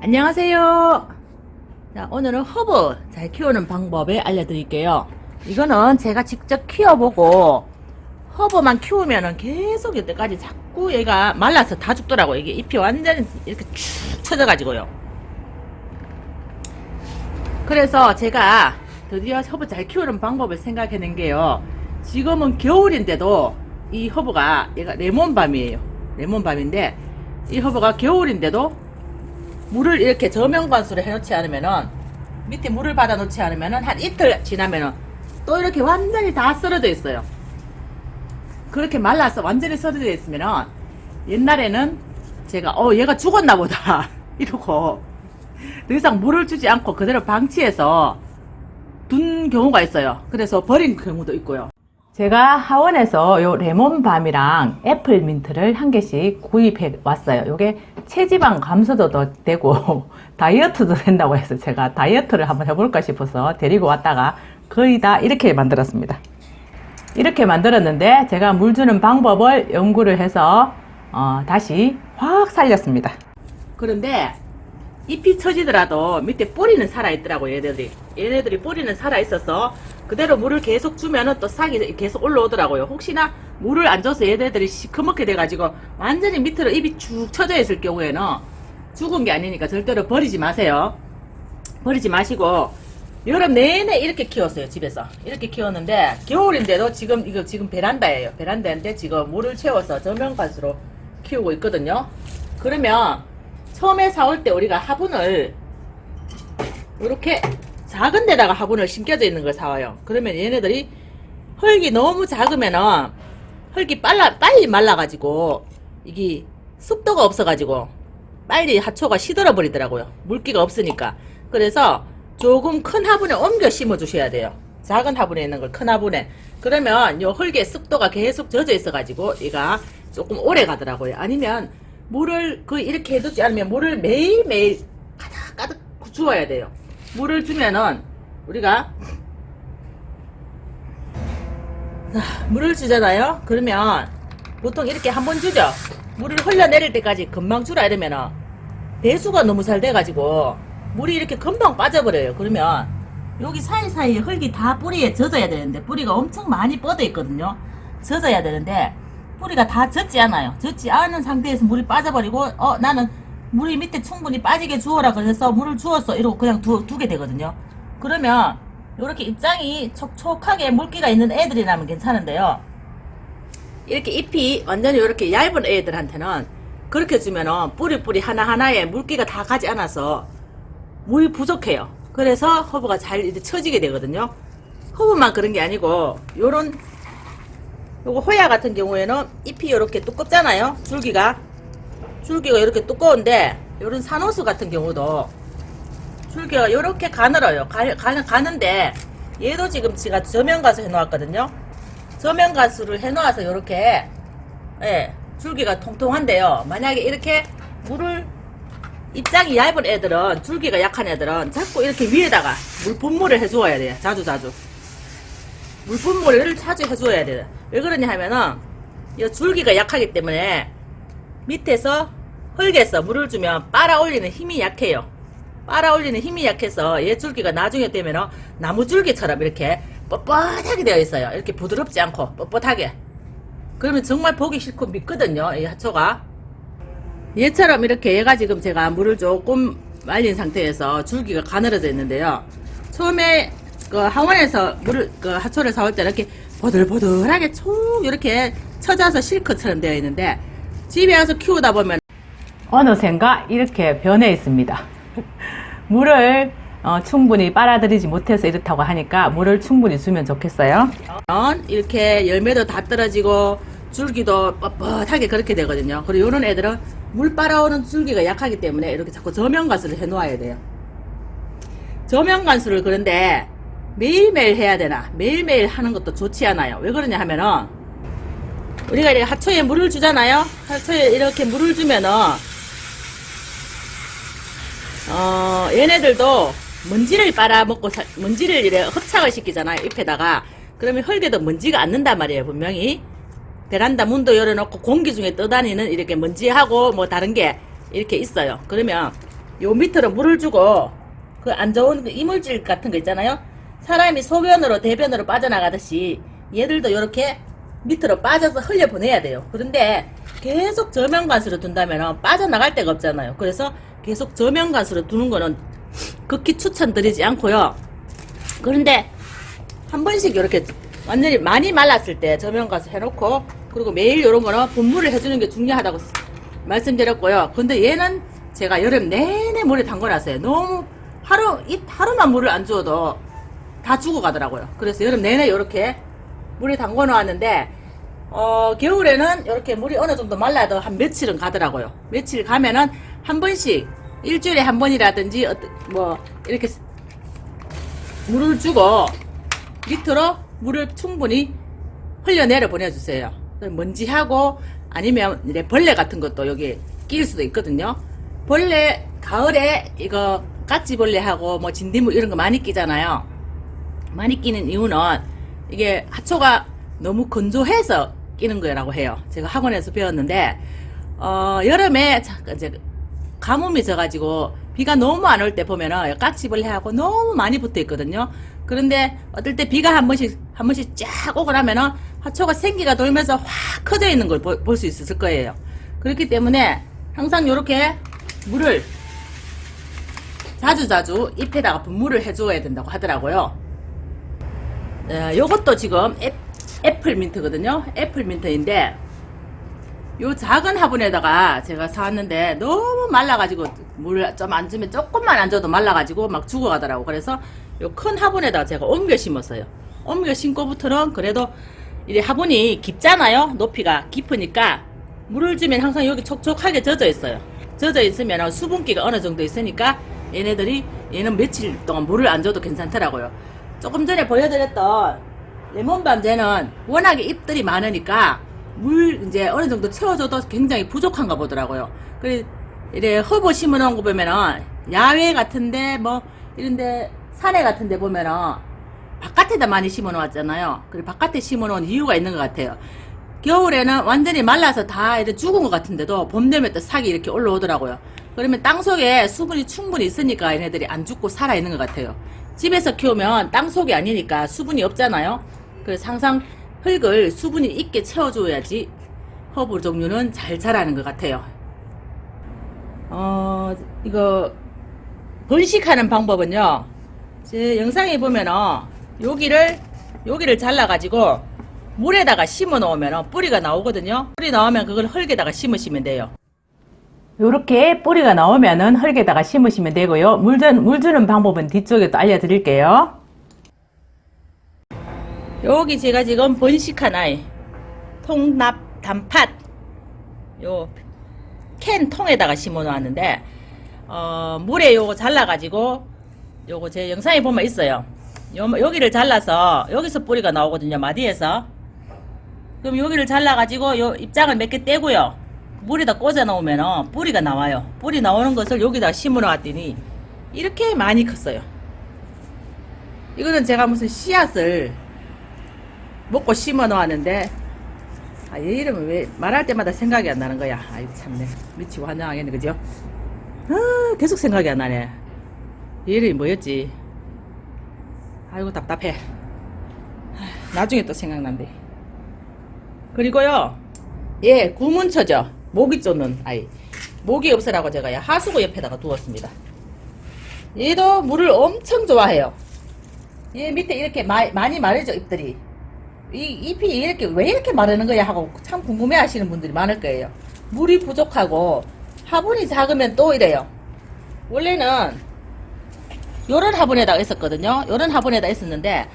안녕하세요. 자, 오늘은 허브 잘 키우는 방법을 알려드릴게요. 이거는 제가 직접 키워보고 허브만 키우면은 계속 이때까지 자꾸 얘가 말라서 다 죽더라고요. 이게 잎이 완전히 이렇게 축 처져가지고요. 그래서 제가 드디어 허브 잘 키우는 방법을 생각해낸 게요. 지금은 겨울인데도 이 허브가 얘가 레몬밤이에요. 레몬밤인데 이 허브가 겨울인데도 물을 이렇게 저면관수로 해놓지 않으면은 밑에 물을 받아 놓지 않으면은 한 이틀 지나면은 또 이렇게 완전히 다 썰어져 있어요. 그렇게 말라서 완전히 썰어져 있으면은 옛날에는 제가 얘가 죽었나 보다 이러고 더 이상 물을 주지 않고 그대로 방치해서 둔 경우가 있어요. 그래서 버린 경우도 있고요. 제가 하원에서 요 레몬밤이랑 애플민트를 한 개씩 구입해 왔어요. 요게 체지방 감소도 되고 다이어트도 된다고 해서 제가 다이어트를 한번 해볼까 싶어서 데리고 왔다가 거의 다 이렇게 만들었습니다. 이렇게 만들었는데 제가 물 주는 방법을 연구를 해서 다시 확 살렸습니다. 그런데 잎이 처지더라도 밑에 뿌리는 살아있더라고. 얘네들이 뿌리는 살아있어서 그대로 물을 계속 주면은 또 싹이 계속 올라오더라고요. 혹시나 물을 안 줘서 얘네들이 시커멓게 돼가지고 완전히 밑으로 잎이 쭉 처져 있을 경우에는 죽은 게 아니니까 절대로 버리지 마세요. 버리지 마시고 여름 내내 이렇게 키웠어요. 집에서 이렇게 키웠는데 겨울인데도 지금 베란다예요. 베란다인데 지금 물을 채워서 저면가스로 키우고 있거든요. 그러면 처음에 사올 때 우리가 화분을 이렇게 작은 데다가 화분을 심겨져 있는 걸 사와요. 그러면 얘네들이 흙이 너무 작으면은 흙이 빨리 말라가지고 이게 습도가 없어가지고 빨리 하초가 시들어 버리더라고요. 물기가 없으니까. 그래서 조금 큰 화분에 옮겨 심어 주셔야 돼요. 작은 화분에 있는 걸 큰 화분에. 그러면 요 흙의 습도가 계속 젖어 있어가지고 얘가 조금 오래 가더라고요. 아니면 물을 이렇게 해두지 않으면 물을 매일매일 가득 주어야 돼요. 물을 주면은 우리가 물을 주잖아요. 그러면 보통 이렇게 한번 주죠. 물을 흘려내릴 때까지 금방 주라 이러면은 배수가 너무 잘 돼가지고 물이 이렇게 금방 빠져버려요. 그러면 여기 사이사이에 흙이 다 뿌리에 젖어야 되는데 뿌리가 엄청 많이 뻗어 있거든요. 젖어야 되는데 뿌리가 다 젖지 않아요. 젖지 않은 상태에서 물이 빠져버리고 나는 물이 밑에 충분히 빠지게 주어라 그래서 물을 주었어 이러고 그냥 두게 되거든요. 그러면 이렇게 입장이 촉촉하게 물기가 있는 애들이라면 괜찮은데요. 이렇게 잎이 완전히 이렇게 얇은 애들한테는 그렇게 주면은 뿌리 하나하나에 물기가 다 가지 않아서 물이 부족해요. 그래서 허브가 잘 이제 처지게 되거든요. 허브만 그런 게 아니고 요거 호야 같은 경우에는 잎이 이렇게 두껍잖아요. 줄기가 이렇게 두꺼운데 요런 산호수 같은 경우도 줄기가 이렇게 가늘어요. 가는데 얘도 지금 제가 저면가수 해놓았거든요. 저면가수를 해놓아서 이렇게 줄기가 통통한데요. 만약에 이렇게 입장이 얇은 애들은 줄기가 약한 애들은 자꾸 이렇게 위에다가 물분무를 해주어야 돼요. 자주 물분무를 자주 해줘야 돼요. 왜 그러냐 하면은 이 줄기가 약하기 때문에 밑에서 흙에서 물을 주면 빨아 올리는 힘이 약해요. 빨아 올리는 힘이 약해서 얘 줄기가 나중에 되면은 나무 줄기처럼 이렇게 뻣뻣하게 되어 있어요. 이렇게 부드럽지 않고 뻣뻣하게. 그러면 정말 보기 싫고 밉거든요. 이 하초가. 얘처럼 이렇게 얘가 지금 제가 물을 조금 말린 상태에서 줄기가 가늘어져 있는데요. 처음에 하원에서 하초를 사올 때는 이렇게 보들보들하게 쭉 이렇게 쳐져서 실크처럼 되어 있는데 집에 와서 키우다 보면 어느샌가 이렇게 변해 있습니다. 물을 충분히 빨아들이지 못해서 이렇다고 하니까 물을 충분히 주면 좋겠어요. 이렇게 열매도 다 떨어지고 줄기도 뻣뻣하게 그렇게 되거든요. 그리고 이런 애들은 물 빨아오는 줄기가 약하기 때문에 이렇게 자꾸 저면가수를 해 놓아야 돼요. 저면가수를 그런데 매일매일 해야 되나? 매일매일 하는 것도 좋지 않아요. 왜 그러냐 하면은 우리가 이렇게 하초에 물을 주잖아요. 하초에 이렇게 물을 주면은 얘네들도 먼지를 빨아먹고 먼지를 이렇게 흡착을 시키잖아요. 잎에다가. 그러면 흙에도 먼지가 앉는단 말이에요. 분명히 베란다 문도 열어놓고 공기 중에 떠다니는 이렇게 먼지하고 뭐 다른 게 이렇게 있어요. 그러면 요 밑으로 물을 주고 그 안 좋은 그 이물질 같은 거 있잖아요. 사람이 소변으로 대변으로 빠져나가듯이 얘들도 이렇게 밑으로 빠져서 흘려보내야 돼요. 그런데 계속 저면간수로 둔다면 빠져나갈 데가 없잖아요. 그래서 계속 저면간수로 두는 거는 극히 추천드리지 않고요. 그런데 한 번씩 이렇게 완전히 많이 말랐을 때 저면가수 해놓고, 그리고 매일 이런 거는 분무를 해주는 게 중요하다고 말씀드렸고요. 근데 얘는 제가 여름 내내 물에 담궈놨어요. 너무 하루만 물을 안 주어도 다 죽어가더라고요. 그래서 여름 내내 이렇게 물에 담궈 놓았는데 겨울에는 이렇게 물이 어느 정도 말라도 한 며칠은 가더라고요. 며칠 가면은 한 번씩 일주일에 한 번이라든지 뭐 이렇게 물을 주고 밑으로 물을 충분히 흘려내려 보내주세요. 먼지하고 아니면 이제 벌레 같은 것도 여기 끼일 수도 있거든요. 벌레 가을에 이거 깍지벌레하고 뭐 진딧물 이런 거 많이 끼잖아요. 많이 끼는 이유는 이게 하초가 너무 건조해서 끼는 거라고 해요. 제가 학원에서 배웠는데 여름에 이제 가뭄이 져가지고 비가 너무 안 올 때 보면은 깍지벌레하고 너무 많이 붙어 있거든요. 그런데 어떨 때 비가 한 번씩 쫙 오고 나면은 하초가 생기가 돌면서 확 커져 있는 걸 볼 수 있을 거예요. 그렇기 때문에 항상 이렇게 물을 자주자주 잎에다가 분무를 해줘야 된다고 하더라고요. 요것도 지금 애플민트거든요. 애플민트인데 요 작은 화분에다가 제가 사왔는데 너무 말라가지고 물 좀 안 주면 조금만 안 줘도 말라가지고 막 죽어가더라고. 그래서 요 큰 화분에다가 제가 옮겨 심었어요. 옮겨 심고부터는 그래도 이제 화분이 깊잖아요. 높이가 깊으니까 물을 주면 항상 여기 촉촉하게 젖어 있어요. 젖어 있으면 수분기가 어느 정도 있으니까 얘는 며칠 동안 물을 안 줘도 괜찮더라고요. 조금 전에 보여드렸던 레몬밤제는 워낙에 잎들이 많으니까 물 이제 어느 정도 채워줘도 굉장히 부족한가 보더라고요. 그래 이래 허브 심어놓은 거 보면은 야외 같은데 뭐 이런데 산에 같은데 보면은 바깥에다 많이 심어놓았잖아요. 그래 바깥에 심어놓은 이유가 있는 것 같아요. 겨울에는 완전히 말라서 다 이렇게 죽은 것 같은데도 봄 되면 또 싹이 이렇게 올라오더라고요. 그러면 땅속에 수분이 충분히 있으니까 얘네들이 안 죽고 살아있는 것 같아요. 집에서 키우면 땅속이 아니니까 수분이 없잖아요. 그래서 항상 흙을 수분이 있게 채워줘야지 허브 종류는 잘 자라는 것 같아요. 이거 번식하는 방법은요, 제 영상에 보면은 여기를 잘라가지고 물에다가 심어 놓으면 뿌리가 나오거든요. 뿌리 나오면 그걸 흙에다가 심으시면 돼요. 요렇게 뿌리가 나오면은 흙에다가 심으시면 되고요. 물 주는 방법은 뒤쪽에 또 알려드릴게요. 여기 제가 지금 번식한 아이 통납 단팥 요 캔 통에다가 심어 놓았는데 물에 요거 잘라가지고 요거 제 영상에 보면 있어요. 여기를 잘라서 여기서 뿌리가 나오거든요. 마디에서. 그럼 여기를 잘라가지고 요 입장을 몇 개 떼고요. 물에다 꽂아 놓으면 뿌리가 나와요. 뿌리 나오는 것을 여기다 심어 놨더니 이렇게 많이 컸어요. 이거는 제가 무슨 씨앗을 먹고 심어 놓았는데 얘 이름은 왜 말할 때마다 생각이 안 나는 거야. 아이 참네. 미치고 환장하겠네. 그죠? 계속 생각이 안 나네. 얘 이름이 뭐였지? 아이고 답답해. 나중에 또 생각난대. 그리고요, 얘 구문처죠. 모기 쫓는 아이. 모기 없애라고 제가 하수구 옆에다가 두었습니다. 얘도 물을 엄청 좋아해요. 얘 밑에 이렇게 많이 마르죠, 잎들이. 이 잎이 이렇게 왜 이렇게 마르는 거야 하고 참 궁금해 하시는 분들이 많을 거예요. 물이 부족하고 화분이 작으면 또 이래요. 원래는 요런 화분에다가 있었거든요. 요런 화분에다 있었는데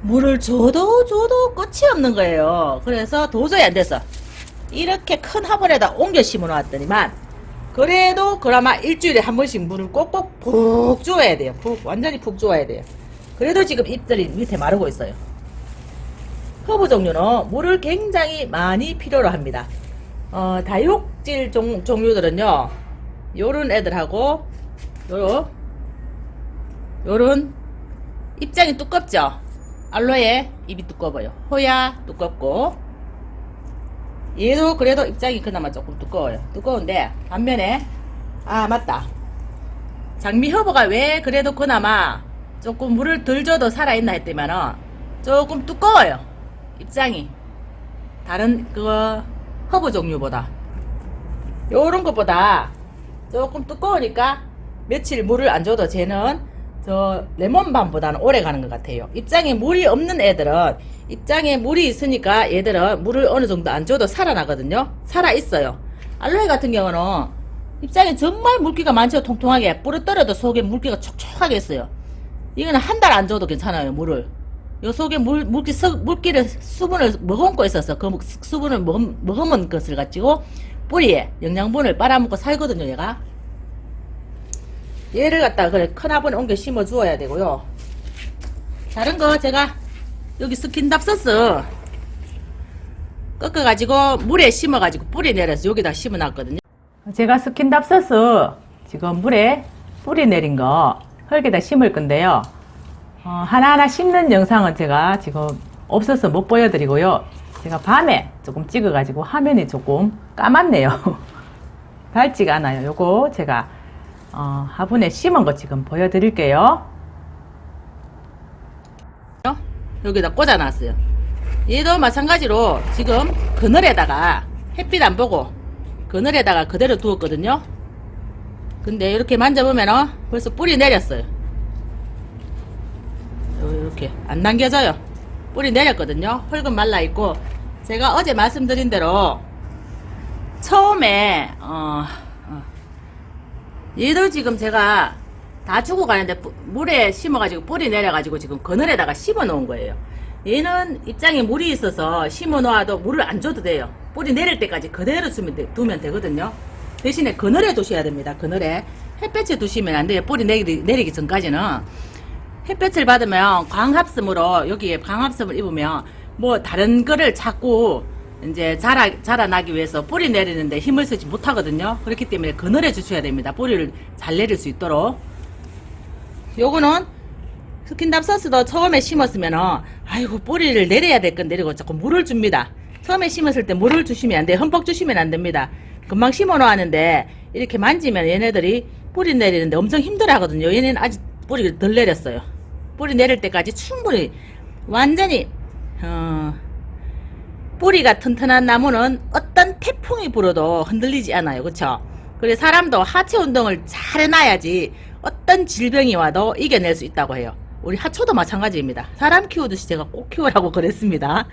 물을 줘도 끝이 없는 거예요. 그래서 도저히 안 돼서 이렇게 큰 화분에다 옮겨 심어 놨더니만 그래도 그나마 일주일에 한 번씩 물을 꼭꼭 푹 줘야 돼요. 완전히 푹 줘야 돼요. 그래도 지금 잎들이 밑에 마르고 있어요. 허브 종류는 물을 굉장히 많이 필요로 합니다. 다육질 종류들은요, 요런 애들하고 요런 입장이 두껍죠. 알로에 입이 두꺼워요. 호야 두껍고, 얘도 그래도 입장이 그나마 조금 두꺼워요. 두꺼운데 반면에 맞다, 장미 허브가 왜 그래도 그나마 조금 물을 덜 줘도 살아있나 했더니만은 조금 두꺼워요. 입장이 다른 그 허브 종류보다 요런 것보다 조금 두꺼우니까 며칠 물을 안 줘도 쟤는 저 레몬밤보다는 오래 가는 것 같아요. 입장에 물이 없는 애들은, 입장에 물이 있으니까 얘들은 물을 어느 정도 안 줘도 살아나거든요. 살아있어요. 알로에 같은 경우는 입장에 정말 물기가 많죠. 통통하게 부러뜨려도 속에 물기가 촉촉하게 있어요. 이거는 한 달 안 줘도 괜찮아요. 물을 요 속에 물기를 수분을 머금고 있어서 그 수분을 머금은 것을 가지고 뿌리에 영양분을 빨아먹고 살거든요. 얘가 얘를 갖다가 그래 큰 화분에 옮겨 심어 주어야 되고요. 다른 거 제가 여기 스킨답서스 꺾어가지고 물에 심어가지고 뿌리 내려서 여기다 심어 놨거든요. 제가 스킨답서스 지금 물에 뿌리 내린 거 흙에다 심을 건데요. 하나하나 심는 영상은 제가 지금 없어서 못 보여드리고요. 제가 밤에 조금 찍어가지고 화면이 조금 까맣네요. 밝지가 않아요. 요거 제가 화분에 심은 거 지금 보여드릴게요. 여기다 꽂아놨어요. 얘도 마찬가지로 지금 그늘에다가 햇빛 안 보고 그늘에다가 그대로 두었거든요. 근데 이렇게 만져보면 벌써 뿌리 내렸어요. 이렇게 안 당겨져요. 뿌리 내렸거든요. 흙은 말라있고 제가 어제 말씀드린 대로 처음에 얘도 지금 제가 다 주고 가는데 물에 심어가지고 뿌리 내려가지고 지금 그늘에다가 심어 놓은 거예요. 얘는 입장에 물이 있어서 심어 놓아도 물을 안 줘도 돼요. 뿌리 내릴 때까지 그대로 두면 되거든요. 대신에 그늘에 두셔야 됩니다. 그늘에 햇볕에 두시면 안 돼요. 뿌리 내리기 전까지는. 햇볕을 받으면 광합성으로 여기에 광합성을 입으면 뭐 다른 거를 자꾸 이제 자라나기 위해서 뿌리 내리는데 힘을 쓰지 못하거든요. 그렇기 때문에 그늘에 주셔야 됩니다. 뿌리를 잘 내릴 수 있도록. 요거는 스킨답서스도 처음에 심었으면은 아이고 뿌리를 내려야 될 건데 이러고 자꾸 물을 줍니다. 처음에 심었을 때 물을 주시면 안 돼요. 흠뻑 주시면 안 됩니다. 금방 심어 놓았는데 이렇게 만지면 얘네들이 뿌리 내리는데 엄청 힘들어 하거든요. 얘네는 아직 뿌리를 덜 내렸어요. 뿌리 내릴 때까지 충분히 완전히 뿌리가 튼튼한 나무는 어떤 태풍이 불어도 흔들리지 않아요. 그쵸? 그래서 사람도 하체 운동을 잘 해놔야지 어떤 질병이 와도 이겨낼 수 있다고 해요. 우리 하초도 마찬가지입니다. 사람 키우듯이 제가 꼭 키우라고 그랬습니다.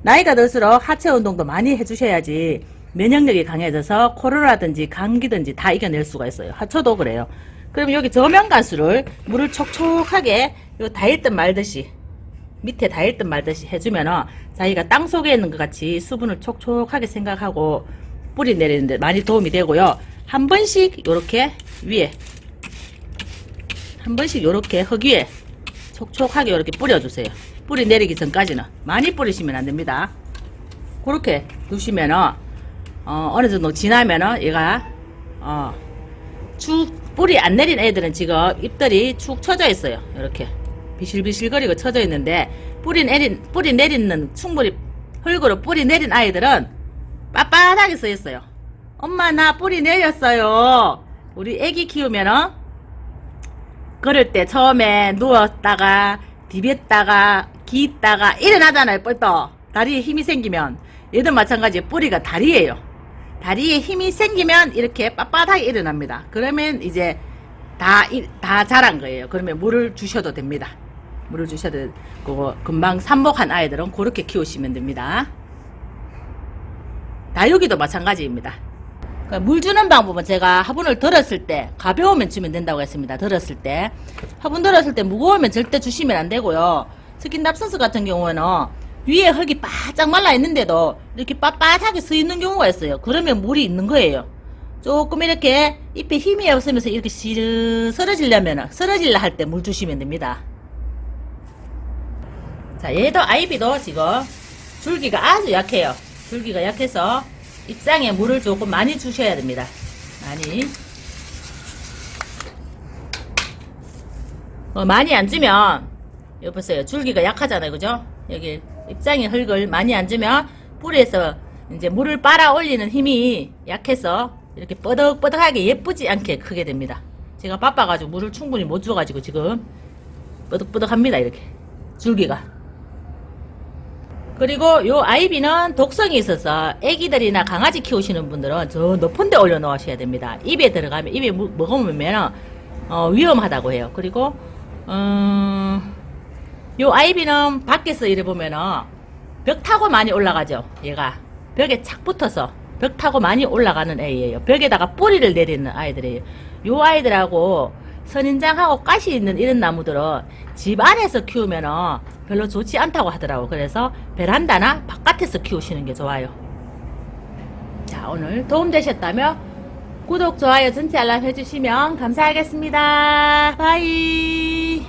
나이가 들수록 하체 운동도 많이 해주셔야지 면역력이 강해져서 코로나든지 감기든지 다 이겨낼 수가 있어요. 하초도 그래요. 그럼 여기 저면가수를 물을 촉촉하게 요 닿을 말듯이 밑에 닿을 말듯이 해주면은 자기가 땅 속에 있는 것 같이 수분을 촉촉하게 생각하고 뿌리 내리는데 많이 도움이 되고요. 한 번씩 요렇게 위에 한 번씩 요렇게 흙 위에 촉촉하게 요렇게 뿌려주세요. 뿌리 내리기 전까지는 많이 뿌리시면 안 됩니다. 그렇게 두시면은 어느 정도 지나면은 얘가 쭉 뿌리 안 내린 애들은 지금 잎들이 축 처져 있어요. 이렇게 비실비실거리고 처져 있는데 뿌리 내리는 충분히 흙으로 뿌리 내린 아이들은 빳빳하게 써 있어요. 엄마 나 뿌리 내렸어요. 우리 애기 키우면은 걸을 때 처음에 누웠다가 디뎠다가 기있다가 일어나잖아요. 뻘떡 다리에 힘이 생기면 얘도 마찬가지에 뿌리가 다리예요. 다리에 힘이 생기면 이렇게 빳빳하게 일어납니다. 그러면 이제 다 자란 거예요. 그러면 물을 주셔도 됩니다. 물을 주셔도 되고 금방 삽목한 아이들은 그렇게 키우시면 됩니다. 다육이도 마찬가지입니다. 물 주는 방법은 제가 화분을 들었을 때 가벼우면 주면 된다고 했습니다. 들었을 때 화분 들었을 때 무거우면 절대 주시면 안 되고요. 스킨답서스 같은 경우에는 위에 흙이 바짝 말라 있는데도 이렇게 빳빳하게 서 있는 경우가 있어요. 그러면 물이 있는 거예요. 조금 이렇게 잎에 힘이 없으면서 이렇게 쓰러지려면 쓰러질라 할 때 물 주시면 됩니다. 자, 얘도 아이비도 지금 줄기가 아주 약해요. 줄기가 약해서 잎상에 물을 조금 많이 주셔야 됩니다. 많이. 많이 안 주면 여기 보세요. 줄기가 약하잖아요. 그죠? 여기 잎상에 흙을 많이 안 주면 뿌리에서 이제 물을 빨아 올리는 힘이 약해서 이렇게 뻐덕뻐덕하게 예쁘지 않게 크게 됩니다. 제가 바빠가지고 물을 충분히 못 줘가지고 지금 뻐득뻐득합니다. 이렇게 줄기가. 그리고 요 아이비는 독성이 있어서 애기들이나 강아지 키우시는 분들은 저 높은 데 올려 놓으셔야 됩니다. 입에 들어가면 입에 먹으면 위험하다고 해요. 그리고 요 아이비는 밖에서 이래 보면은 벽 타고 많이 올라가죠. 얘가 벽에 착 붙어서 벽 타고 많이 올라가는 애예요. 벽에다가 뿌리를 내리는 아이들이에요. 요 아이들하고 선인장하고 가시 있는 이런 나무들은 집 안에서 키우면은 별로 좋지 않다고 하더라고. 그래서 베란다나 바깥에서 키우시는 게 좋아요. 자, 오늘 도움되셨다면 구독, 좋아요, 전체 알람 해주시면 감사하겠습니다. 바이.